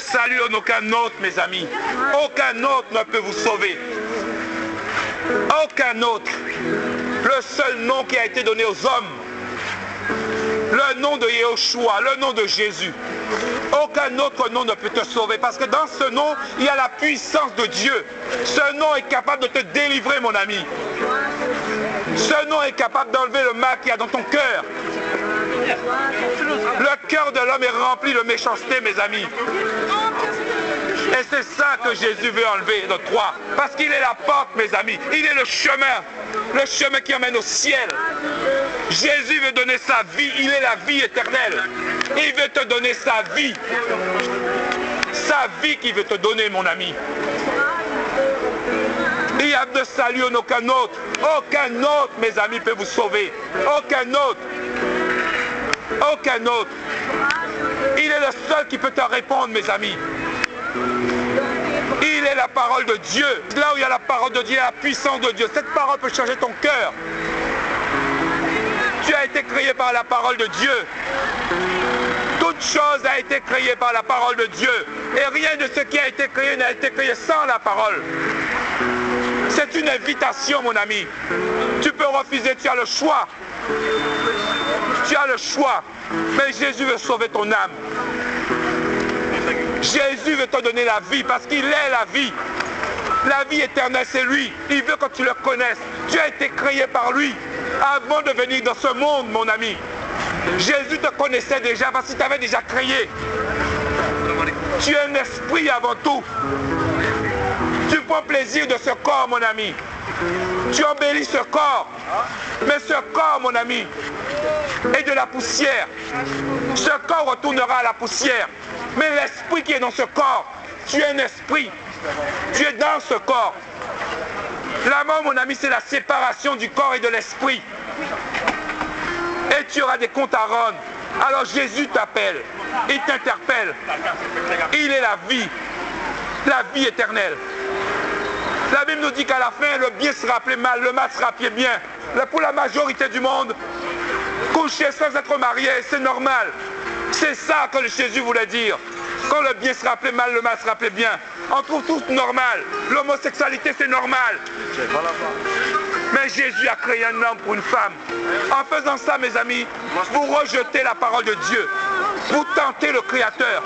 salut en aucun autre, mes amis. Aucun autre ne peut vous sauver. Aucun autre. Le seul nom qui a été donné aux hommes. Le nom de Yahushua, le nom de Jésus. Aucun autre nom ne peut te sauver parce que dans ce nom, il y a la puissance de Dieu. Ce nom est capable de te délivrer, mon ami. Ce nom est capable d'enlever le mal qu'il y a dans ton cœur. Le cœur de l'homme est rempli de méchanceté, mes amis. Et c'est ça que Jésus veut enlever de toi. Parce qu'il est la porte, mes amis. Il est le chemin qui emmène au ciel. Jésus veut donner sa vie. Il est la vie éternelle. Il veut te donner sa vie. Sa vie qu'il veut te donner, mon ami. Il y a de salut en aucun autre. Aucun autre, mes amis, peut vous sauver. Aucun autre. Aucun autre. Il est le seul qui peut te répondre, mes amis. Il est la parole de Dieu. Là où il y a la parole de Dieu, il y a la puissance de Dieu. Cette parole peut changer ton cœur. Tu as été créé par la parole de Dieu. Toute chose a été créée par la parole de Dieu. Et rien de ce qui a été créé n'a été créé sans la parole. C'est une invitation, mon ami. Tu peux refuser, tu as le choix. Tu as le choix. Mais Jésus veut sauver ton âme. Jésus veut te donner la vie parce qu'il est la vie. La vie éternelle, c'est lui. Il veut que tu le connaisses. Tu as été créé par lui avant de venir dans ce monde, mon ami. Jésus te connaissait déjà parce qu'il t'avait déjà créé. Tu es un esprit avant tout. Tu prends plaisir de ce corps, mon ami. Tu embellis ce corps. Mais ce corps, mon ami, est de la poussière. Ce corps retournera à la poussière. Mais l'esprit qui est dans ce corps, tu es un esprit. Tu es dans ce corps. La mort, mon ami, c'est la séparation du corps et de l'esprit. Et tu auras des comptes à rendre. Alors Jésus t'appelle. Il t'interpelle. Il est la vie éternelle. La Bible nous dit qu'à la fin, le bien sera appelé mal, le mal sera appelé bien. Pour la majorité du monde, coucher sans être marié, c'est normal. C'est ça que Jésus voulait dire. Quand le bien sera appelé mal, le mal sera appelé bien. On trouve tout normal. L'homosexualité, c'est normal. Mais Jésus a créé un homme pour une femme. En faisant ça, mes amis, vous rejetez la parole de Dieu. Vous tentez le Créateur.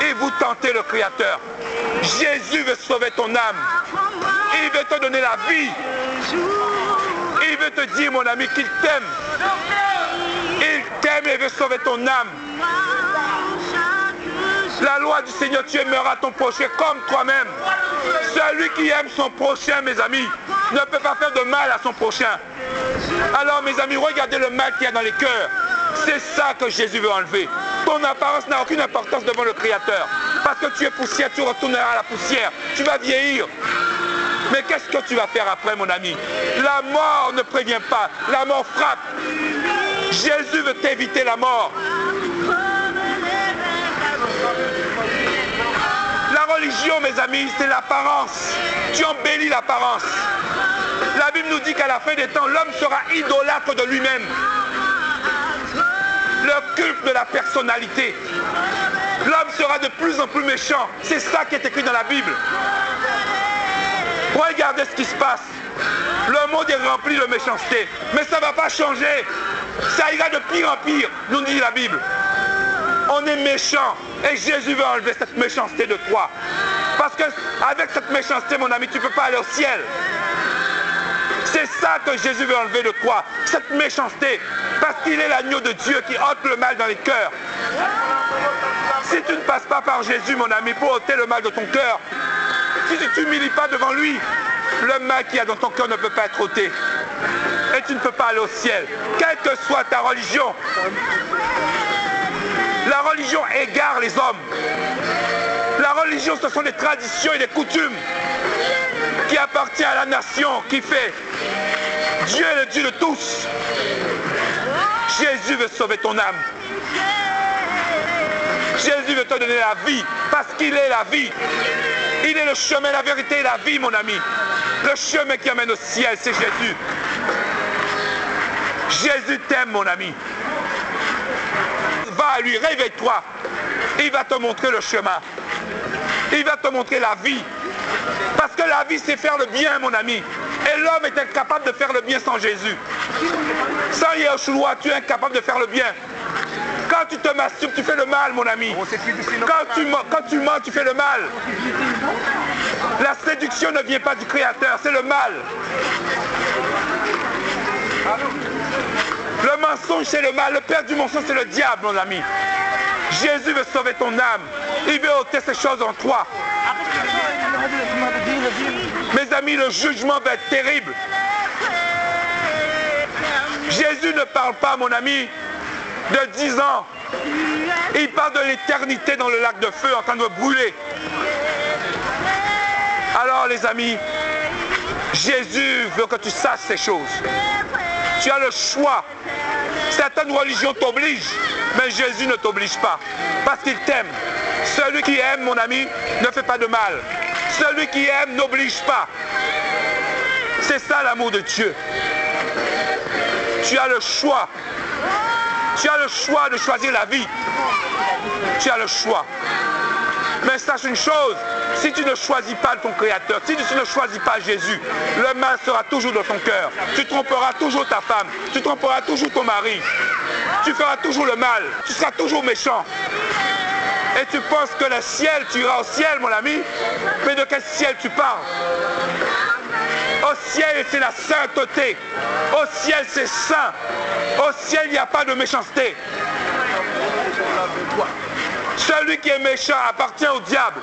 Et vous tentez le Créateur. Jésus veut sauver ton âme. Il veut te donner la vie. Il veut te dire, mon ami, qu'il t'aime. Il t'aime et veut sauver ton âme. La loi du Seigneur, tu aimeras ton prochain comme toi-même. Celui qui aime son prochain, mes amis, ne peut pas faire de mal à son prochain. Alors, mes amis, regardez le mal qu'il y a dans les cœurs. C'est ça que Jésus veut enlever. Ton apparence n'a aucune importance devant le Créateur. Parce que tu es poussière, tu retourneras à la poussière. Tu vas vieillir. Mais qu'est-ce que tu vas faire après, mon ami? La mort ne prévient pas. La mort frappe. Jésus veut t'éviter la mort. La religion, mes amis, c'est l'apparence. Tu embellis l'apparence. La Bible nous dit qu'à la fin des temps, l'homme sera idolâtre de lui-même. Le culte de la personnalité. L'homme sera de plus en plus méchant. C'est ça qui est écrit dans la Bible. Regardez ce qui se passe. Le monde est rempli de méchanceté. Mais ça ne va pas changer. Ça ira de pire en pire, nous dit la Bible. On est méchant. Et Jésus veut enlever cette méchanceté de toi. Parce qu'avec cette méchanceté, mon ami, tu ne peux pas aller au ciel. C'est ça que Jésus veut enlever de toi. Cette méchanceté. Parce qu'il est l'agneau de Dieu qui ôte le mal dans les cœurs. Si tu ne passes pas par Jésus, mon ami, pour ôter le mal de ton cœur, si tu ne t'humilies pas devant lui, le mal qu'il y a dans ton cœur ne peut pas être ôté. Et tu ne peux pas aller au ciel. Quelle que soit ta religion. La religion égare les hommes. La religion, ce sont des traditions et des coutumes qui appartiennent à la nation, qui fait. Dieu est le Dieu de tous. Jésus veut sauver ton âme. Jésus veut te donner la vie, parce qu'il est la vie. Il est le chemin, la vérité et la vie, mon ami. Le chemin qui amène au ciel, c'est Jésus. Jésus t'aime, mon ami. Va à lui, réveille-toi. Il va te montrer le chemin. Il va te montrer la vie. Parce que la vie, c'est faire le bien, mon ami. Et l'homme est incapable de faire le bien sans Jésus. Sans Yeshua, tu es incapable de faire le bien. Quand tu te masturbes, tu fais le mal, mon ami. Quand tu mens, tu fais le mal. La séduction ne vient pas du Créateur, c'est le mal. Le mensonge, c'est le mal. Le père du mensonge, c'est le diable, mon ami. Jésus veut sauver ton âme. Il veut ôter ces choses en toi. Mes amis, le jugement va être terrible. Jésus ne parle pas, mon ami, de 10 ans. Il parle de l'éternité dans le lac de feu en train de brûler. Alors les amis, Jésus veut que tu saches ces choses. Tu as le choix. Certaines religions t'obligent, mais Jésus ne t'oblige pas. Parce qu'il t'aime. Celui qui aime, mon ami, ne fait pas de mal. Celui qui aime n'oblige pas. C'est ça l'amour de Dieu. Tu as le choix. Tu as le choix de choisir la vie. Tu as le choix. Mais sache une chose, si tu ne choisis pas ton Créateur, si tu ne choisis pas Jésus, le mal sera toujours dans ton cœur. Tu tromperas toujours ta femme, tu tromperas toujours ton mari. Tu feras toujours le mal, tu seras toujours méchant. Et tu penses que le ciel, tu iras au ciel, mon ami, mais de quel ciel tu parles? Au ciel, c'est la sainteté. Au ciel, c'est saint. Au ciel, il n'y a pas de méchanceté. Celui qui est méchant appartient au diable.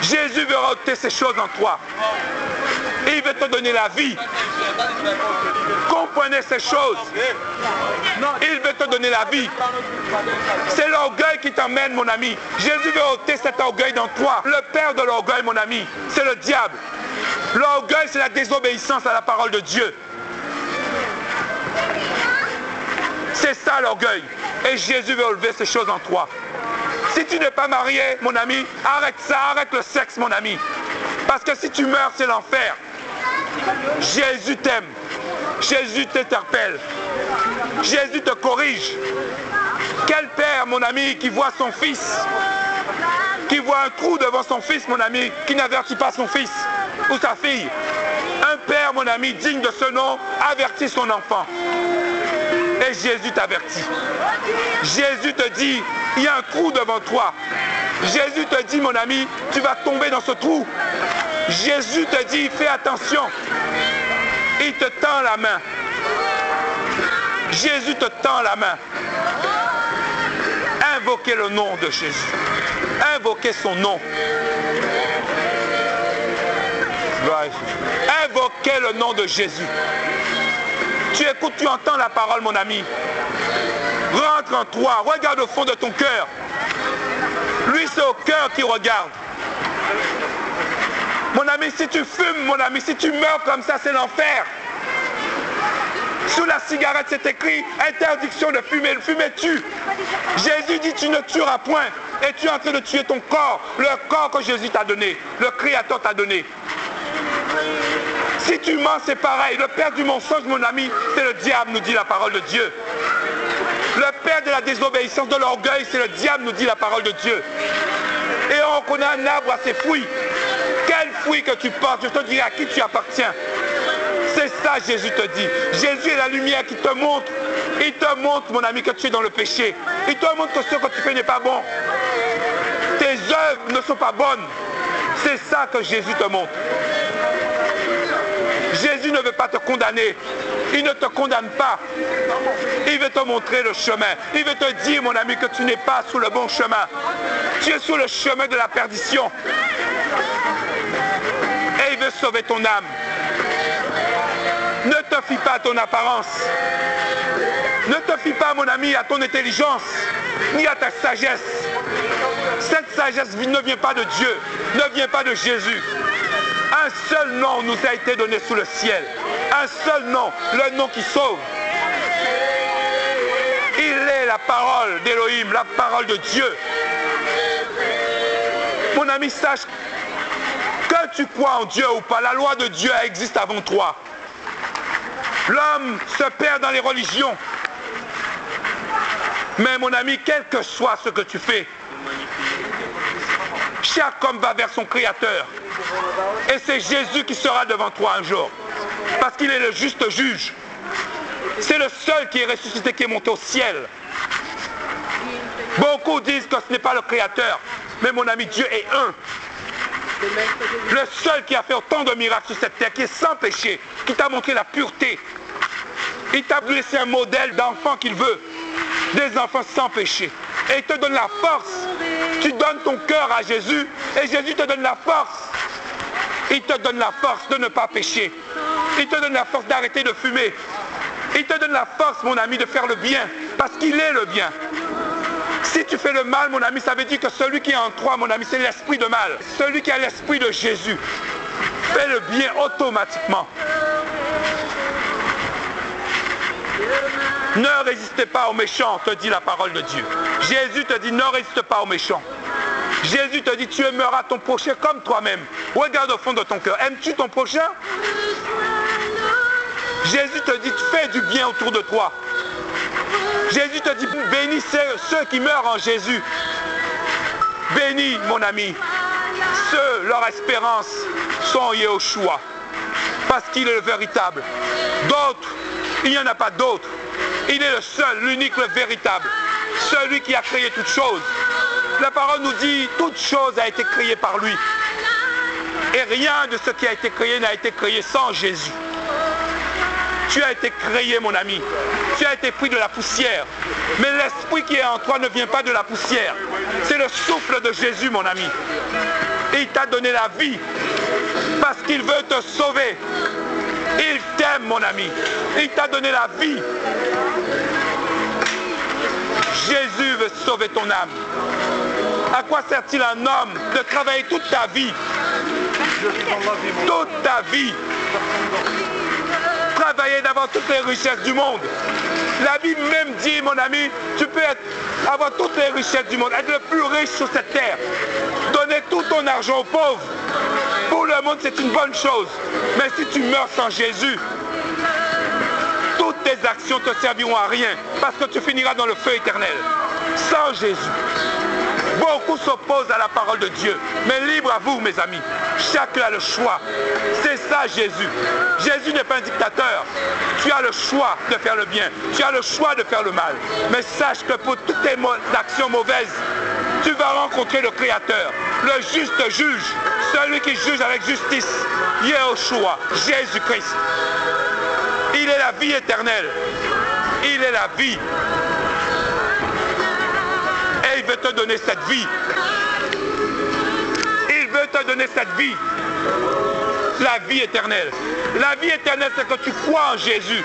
Jésus veut ôter ces choses en toi. Il veut te donner la vie. Comprenez ces choses. Il veut te donner la vie. C'est l'orgueil qui t'emmène, mon ami. Jésus veut ôter cet orgueil dans toi. Le père de l'orgueil, mon ami, c'est le diable. L'orgueil, c'est la désobéissance à la parole de Dieu. C'est ça l'orgueil. Et Jésus veut enlever ces choses en toi. Si tu n'es pas marié, mon ami, arrête ça, arrête le sexe, mon ami. Parce que si tu meurs, c'est l'enfer. Jésus t'aime. Jésus t'interpelle. Jésus te corrige. Quel père, mon ami, qui voit son fils, qui voit un trou devant son fils, mon ami, qui n'avertit pas son fils ou sa fille. Un père, mon ami, digne de ce nom, avertit son enfant. Et Jésus t'avertit. Jésus te dit, il y a un trou devant toi. Jésus te dit, mon ami, tu vas tomber dans ce trou. Jésus te dit, fais attention. Il te tend la main. Jésus te tend la main. Invoquez le nom de Jésus. Invoquez son nom. Invoquez le nom de Jésus. Tu écoutes, tu entends la parole, mon ami. Rentre en toi, regarde au fond de ton cœur. Lui, c'est au cœur qu'il regarde. Mon ami, si tu fumes, mon ami, si tu meurs comme ça, c'est l'enfer. Sous la cigarette, c'est écrit interdiction de fumer. Le fumer tue. Jésus dit tu ne tueras point. Et tu es en train de tuer ton corps. Le corps que Jésus t'a donné. Le Créateur t'a donné. Si tu mens, c'est pareil. Le père du mensonge, mon ami, c'est le diable, nous dit la parole de Dieu. Le père de la désobéissance, de l'orgueil, c'est le diable, nous dit la parole de Dieu. Et on reconnaît un arbre à ses fruits. Quel fruit que tu portes, je te dirai à qui tu appartiens. C'est ça, Jésus te dit. Jésus est la lumière qui te montre. Il te montre, mon ami, que tu es dans le péché. Il te montre que ce que tu fais n'est pas bon. Tes œuvres ne sont pas bonnes. C'est ça que Jésus te montre. Jésus ne veut pas te condamner. Il ne te condamne pas. Il veut te montrer le chemin. Il veut te dire, mon ami, que tu n'es pas sous le bon chemin. Tu es sur le chemin de la perdition. Et il veut sauver ton âme. Ne te fie pas à ton apparence. Ne te fie pas, mon ami, à ton intelligence, ni à ta sagesse. Cette sagesse ne vient pas de Dieu, ne vient pas de Jésus. Un seul nom nous a été donné sous le ciel. Un seul nom, le nom qui sauve. Il est la parole d'Élohim, la parole de Dieu. Mon ami, sache que tu crois en Dieu ou pas, la loi de Dieu existe avant toi. L'homme se perd dans les religions. Mais mon ami, quel que soit ce que tu fais, chaque homme va vers son Créateur. Et c'est Jésus qui sera devant toi un jour. Parce qu'il est le juste juge. C'est le seul qui est ressuscité, qui est monté au ciel. Beaucoup disent que ce n'est pas le Créateur. Mais mon ami, Dieu est un. Le seul qui a fait autant de miracles sur cette terre, qui est sans péché, qui t'a montré la pureté. Il t'a laissé un modèle d'enfant qu'il veut. Des enfants sans péché. Et il te donne la force. Tu donnes ton cœur à Jésus et Jésus te donne la force. Il te donne la force de ne pas pécher. Il te donne la force d'arrêter de fumer. Il te donne la force, mon ami, de faire le bien. Parce qu'il est le bien. Si tu fais le mal, mon ami, ça veut dire que celui qui est en toi, mon ami, c'est l'esprit de mal. Celui qui a l'esprit de Jésus fait le bien automatiquement. Ne résistez pas aux méchants, te dit la parole de Dieu. Jésus te dit, ne résiste pas aux méchants. Jésus te dit, tu aimeras ton prochain comme toi-même. Regarde au fond de ton cœur. Aimes-tu ton prochain? Jésus te dit, fais du bien autour de toi. Jésus te dit, bénissez ceux qui meurent en Jésus. Bénis, mon ami, ceux, leur espérance sont en Yahushua. Parce qu'il est le véritable. D'autres, il n'y en a pas d'autres. Il est le seul, l'unique, le véritable. Celui qui a créé toutes choses. La parole nous dit, toute chose a été créée par lui. Et rien de ce qui a été créé n'a été créé sans Jésus. Tu as été créé, mon ami. Tu as été pris de la poussière. Mais l'esprit qui est en toi ne vient pas de la poussière. C'est le souffle de Jésus, mon ami. Et il t'a donné la vie. Parce qu'il veut te sauver. Il t'aime, mon ami. Il t'a donné la vie. Jésus veut sauver ton âme. À quoi sert-il un homme de travailler toute ta vie? Toute ta vie. Travailler d'avoir toutes les richesses du monde. La Bible même dit, mon ami, tu peux avoir toutes les richesses du monde, être le plus riche sur cette terre. Donner tout ton argent aux pauvres. Pour le monde, c'est une bonne chose. Mais si tu meurs sans Jésus, toutes tes actions te serviront à rien. Parce que tu finiras dans le feu éternel. Sans Jésus. Beaucoup s'opposent à la parole de Dieu. Mais libre à vous, mes amis. Chacun a le choix. C'est ça, Jésus. Jésus n'est pas un dictateur. Tu as le choix de faire le bien. Tu as le choix de faire le mal. Mais sache que pour toutes tes actions mauvaises, tu vas rencontrer le Créateur, le juste juge, celui qui juge avec justice, Yahushua, Jésus-Christ. Il est la vie éternelle. Il est la vie. Et il veut te donner cette vie. Il veut te donner cette vie. La vie éternelle. La vie éternelle, c'est que tu crois en Jésus.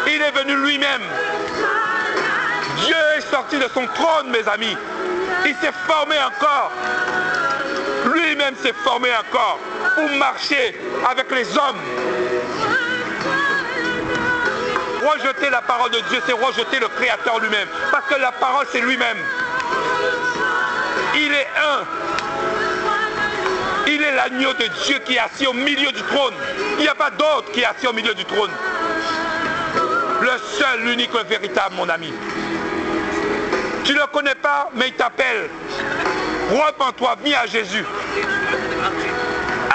Il est venu lui-même. Dieu est sorti de son trône, mes amis. Il s'est formé encore. Lui-même s'est formé encore pour marcher avec les hommes. Rejeter la parole de Dieu, c'est rejeter le Créateur lui-même. Parce que la parole, c'est lui-même. Il est un. Il est l'agneau de Dieu qui est assis au milieu du trône. Il n'y a pas d'autre qui est assis au milieu du trône. Le seul, l'unique, le véritable, mon ami. Tu ne le connais pas, mais il t'appelle. Repens-toi, viens à Jésus.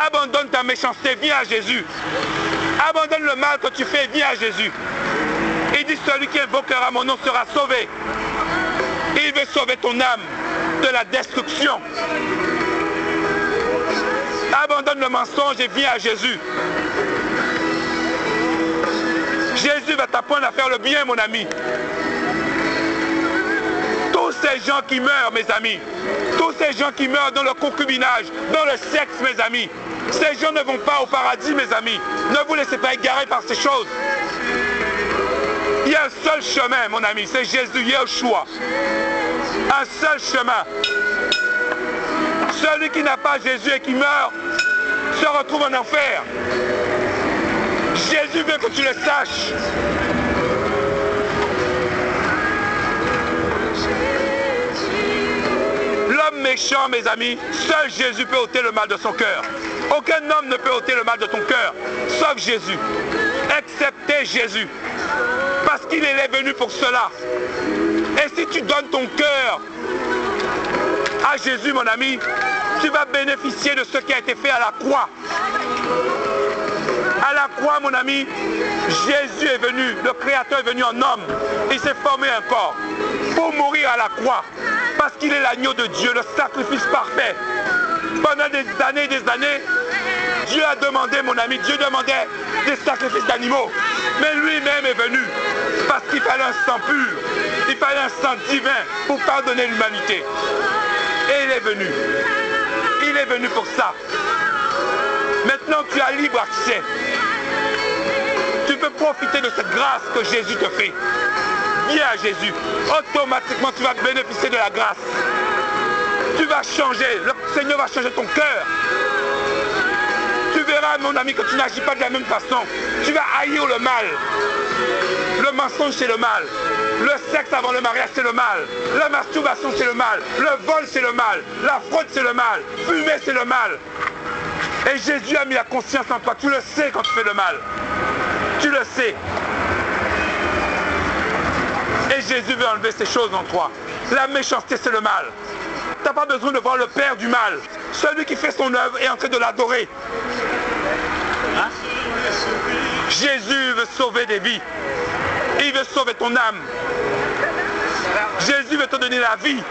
Abandonne ta méchanceté, viens à Jésus. Abandonne le mal que tu fais, viens à Jésus. Il dit, celui qui invoquera mon nom sera sauvé. Il veut sauver ton âme de la destruction. Abandonne le mensonge et viens à Jésus. Jésus va t'apprendre à faire le bien, mon ami. Tous ces gens qui meurent, mes amis, tous ces gens qui meurent dans le concubinage, dans le sexe, mes amis, ces gens ne vont pas au paradis, mes amis. Ne vous laissez pas égarer par ces choses. Il y a un seul chemin, mon ami, c'est Jésus, Yahushua. Un seul chemin. Celui qui n'a pas Jésus et qui meurt se retrouve en enfer. Jésus veut que tu le saches. L'homme méchant, mes amis, seul Jésus peut ôter le mal de son cœur. Aucun homme ne peut ôter le mal de ton cœur, sauf Jésus. Excepté Jésus. Parce qu'il est venu pour cela. Et si tu donnes ton cœur à Jésus, mon ami, tu vas bénéficier de ce qui a été fait à la croix. À la croix, mon ami, Jésus est venu, le Créateur est venu en homme. Il s'est formé un corps pour mourir à la croix. Parce qu'il est l'agneau de Dieu, le sacrifice parfait. Pendant des années et des années, Dieu a demandé, mon ami, Dieu demandait des sacrifices d'animaux. Mais lui-même est venu parce qu'il fallait un sang pur. Il fallait un sang divin pour pardonner l'humanité. Et il est venu. Il est venu pour ça. Maintenant, tu as libre accès. Tu peux profiter de cette grâce que Jésus te fait. Viens à Jésus. Automatiquement, tu vas bénéficier de la grâce. Tu vas changer. Le Seigneur va changer ton cœur. Tu verras, mon ami, que tu n'agis pas de la même façon. Tu vas haïr le mal. Le mensonge, c'est le mal. Le sexe avant le mariage, c'est le mal. La masturbation, c'est le mal. Le vol, c'est le mal. La fraude, c'est le mal. Fumer, c'est le mal. Et Jésus a mis la conscience en toi. Tu le sais quand tu fais le mal. Tu le sais. Et Jésus veut enlever ces choses en toi. La méchanceté, c'est le mal. Tu n'as pas besoin de voir le père du mal. Celui qui fait son œuvre est en train de l'adorer. Hein? Jésus veut sauver des vies. Il veut sauver ton âme. Jésus veut te donner la vie.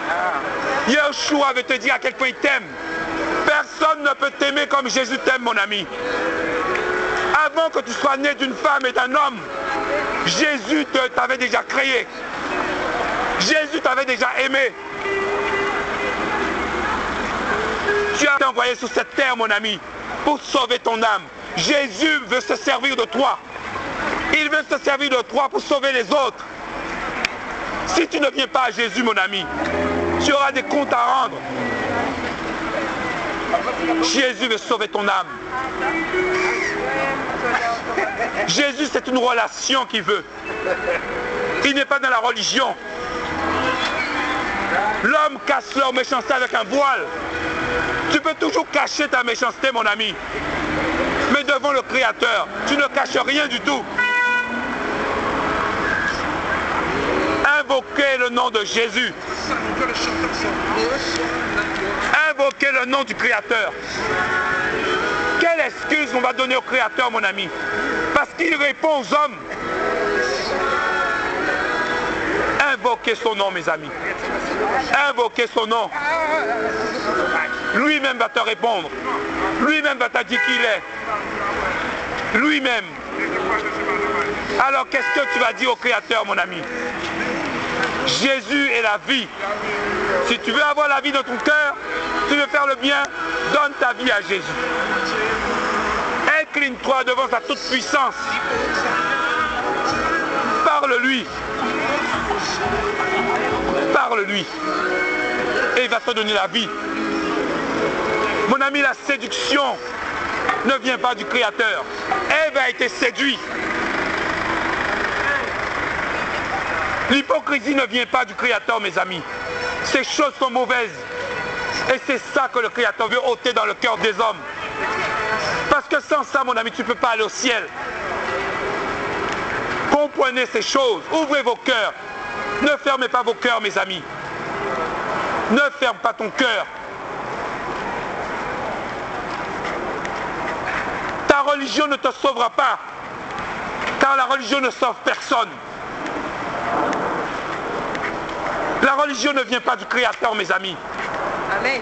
Yeshua veut te dire à quel point il t'aime. Personne ne peut t'aimer comme Jésus t'aime, mon ami. Avant que tu sois né d'une femme et d'un homme, Jésus t'avait déjà créé. Jésus t'avait déjà aimé. Tu as été envoyé sur cette terre, mon ami, pour sauver ton âme. Jésus veut se servir de toi. Il veut se servir de toi pour sauver les autres. Si tu ne viens pas à Jésus, mon ami, tu auras des comptes à rendre. Jésus veut sauver ton âme. Jésus, c'est une relation qu'il veut. Il n'est pas dans la religion. L'homme cache leur méchanceté avec un voile. Tu peux toujours cacher ta méchanceté, mon ami. Mais devant le Créateur, tu ne caches rien du tout. Invoquez le nom de Jésus. Invoquez le nom du Créateur. Quelle excuse on va donner au Créateur, mon ami? Parce qu'il répond aux hommes. Invoquez son nom, mes amis. Invoquez son nom. Lui-même va te répondre. Lui-même va te dire qui il est. Lui-même. Alors qu'est-ce que tu vas dire au Créateur, mon ami? Jésus est la vie. Si tu veux avoir la vie dans ton cœur, tu veux faire le bien, donne ta vie à Jésus. Incline-toi devant sa toute puissance. Parle-lui. Parle-lui. Et il va te donner la vie. Mon ami, la séduction ne vient pas du Créateur. Ève a été séduite. L'hypocrisie ne vient pas du Créateur, mes amis. Ces choses sont mauvaises. Et c'est ça que le Créateur veut ôter dans le cœur des hommes. Parce que sans ça, mon ami, tu ne peux pas aller au ciel. Comprenez ces choses. Ouvrez vos cœurs. Ne fermez pas vos cœurs, mes amis. Ne ferme pas ton cœur. Ta religion ne te sauvera pas. Car la religion ne sauve personne. La religion ne vient pas du Créateur, mes amis. Amen.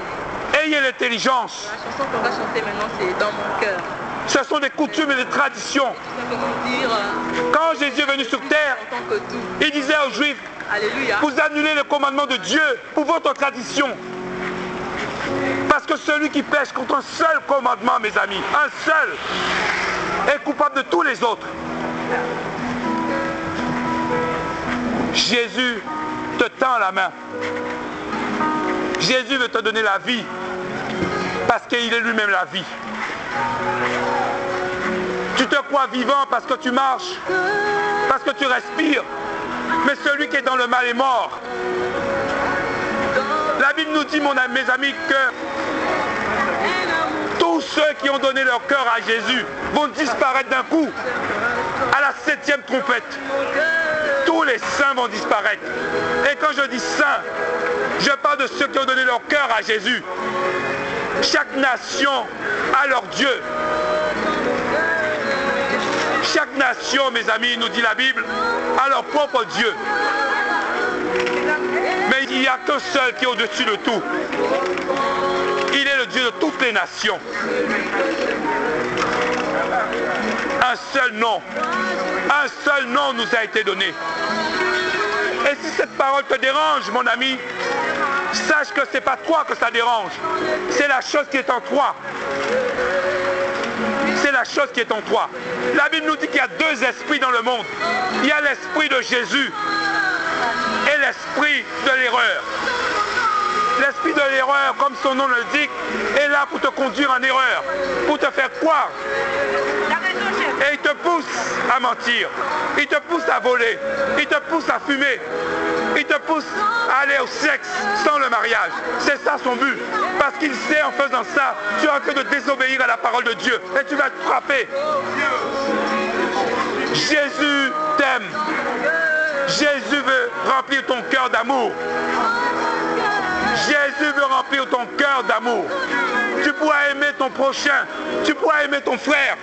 Ayez l'intelligence. La chanson qu'on va chanter maintenant, c'est dans mon cœur. Ce sont des coutumes et des traditions. Dire, quand Jésus est venu sur terre, il disait aux Juifs, alléluia, vous annulez le commandement de Dieu pour votre tradition. Parce que celui qui pêche contre un seul commandement, mes amis, un seul, est coupable de tous les autres. Jésus te tend la main. Jésus veut te donner la vie parce qu'il est lui-même la vie. Tu te crois vivant parce que tu marches, parce que tu respires, mais celui qui est dans le mal est mort. La Bible nous dit, mes amis, que tous ceux qui ont donné leur cœur à Jésus vont disparaître d'un coup à la 7e trompette. Tous les saints vont disparaître. Et quand je dis saints, je parle de ceux qui ont donné leur cœur à Jésus. Chaque nation a leur Dieu. Chaque nation, mes amis, nous dit la Bible, a leur propre Dieu. Mais il n'y a qu'un seul qui est au-dessus de tout. Il est le Dieu de toutes les nations. Un seul nom nous a été donné. Et si cette parole te dérange, mon ami, sache que ce n'est pas toi que ça dérange. C'est la chose qui est en toi. C'est la chose qui est en toi. La Bible nous dit qu'il y a deux esprits dans le monde. Il y a l'esprit de Jésus et l'esprit de l'erreur. L'esprit de l'erreur, comme son nom le dit, est là pour te conduire en erreur, pour te faire croire. Et il te pousse à mentir, il te pousse à voler, il te pousse à fumer, il te pousse à aller au sexe sans le mariage. C'est ça son but. Parce qu'il sait, en faisant ça, tu es en train de désobéir à la parole de Dieu et tu vas te frapper. Jésus t'aime. Jésus veut remplir ton cœur d'amour. Jésus veut remplir ton cœur d'amour. Tu pourras aimer ton prochain. Tu pourras aimer ton frère.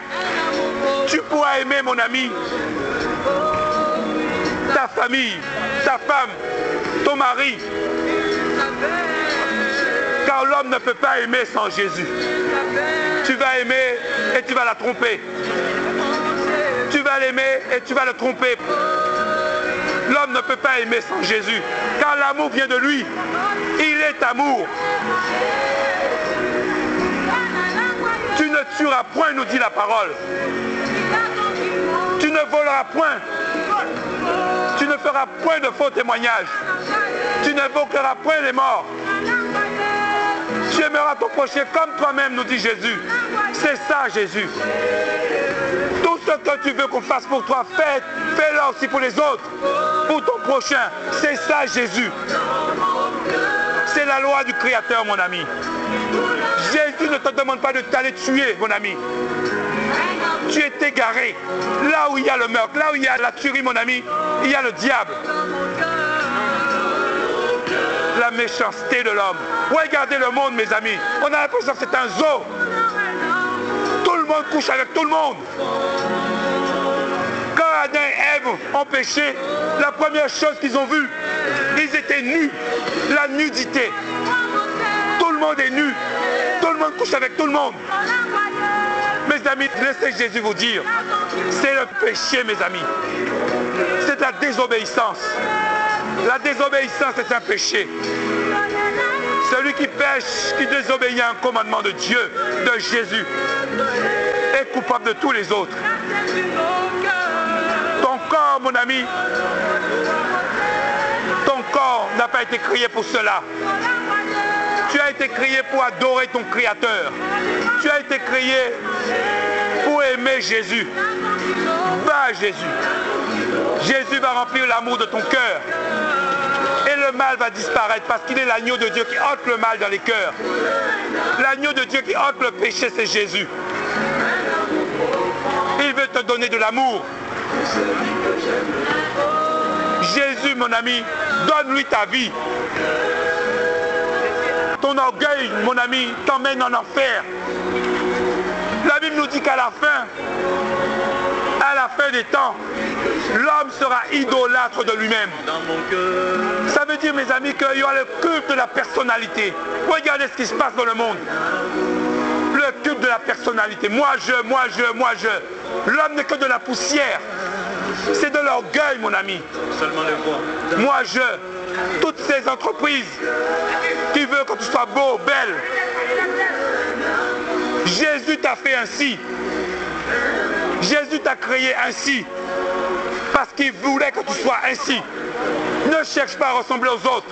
Tu pourras aimer, mon ami, ta famille, ta femme, ton mari. Car l'homme ne peut pas aimer sans Jésus. Tu vas aimer et tu vas la tromper. Tu vas l'aimer et tu vas le tromper. L'homme ne peut pas aimer sans Jésus, car l'amour vient de lui. Il est amour. Tu ne tueras point, nous dit la parole. Tu ne voleras point. Tu ne feras point de faux témoignages. Tu n'évoqueras point les morts. Tu aimeras ton prochain comme toi-même, nous dit Jésus. C'est ça, Jésus. Tout ce que tu veux qu'on fasse pour toi, fais-le aussi pour les autres, pour ton prochain. C'est ça, Jésus. C'est la loi du Créateur, mon ami. Jésus ne te demande pas de t'aller tuer, mon ami. Tu es égaré. Là où il y a le meurtre, là où il y a la tuerie, mon ami, il y a le diable. La méchanceté de l'homme. Regardez le monde, mes amis. On a l'impression que c'est un zoo. Tout le monde couche avec tout le monde. Quand Adam et Ève ont péché, la première chose qu'ils ont vue, ils étaient nus. La nudité. Tout le monde est nu. Tout le monde couche avec tout le monde. Mes amis, laissez Jésus vous dire, c'est le péché, mes amis. C'est la désobéissance. La désobéissance est un péché. Celui qui pêche, qui désobéit à un commandement de Dieu, de Jésus, est coupable de tous les autres. Ton corps, mon ami, ton corps n'a pas été créé pour cela. Tu as été créé pour adorer ton Créateur. Tu as été créé pour aimer Jésus. Va à Jésus. Jésus va remplir l'amour de ton cœur. Et le mal va disparaître parce qu'il est l'agneau de Dieu qui ôte le mal dans les cœurs. L'agneau de Dieu qui ôte le péché, c'est Jésus. Il veut te donner de l'amour. Jésus, mon ami, donne-lui ta vie. Ton orgueil, mon ami, t'emmène en enfer. La Bible nous dit qu'à la fin des temps, l'homme sera idolâtre de lui-même. Ça veut dire, mes amis, qu'il y aura le culte de la personnalité. Regardez ce qui se passe dans le monde. Le culte de la personnalité. Moi, je. L'homme n'est que de la poussière. C'est de l'orgueil, mon ami. Seulement le voix. Moi, je. Toutes ces entreprises qui veulent que tu sois beau, belle. Jésus t'a fait ainsi. Jésus t'a créé ainsi. Parce qu'il voulait que tu sois ainsi. Ne cherche pas à ressembler aux autres.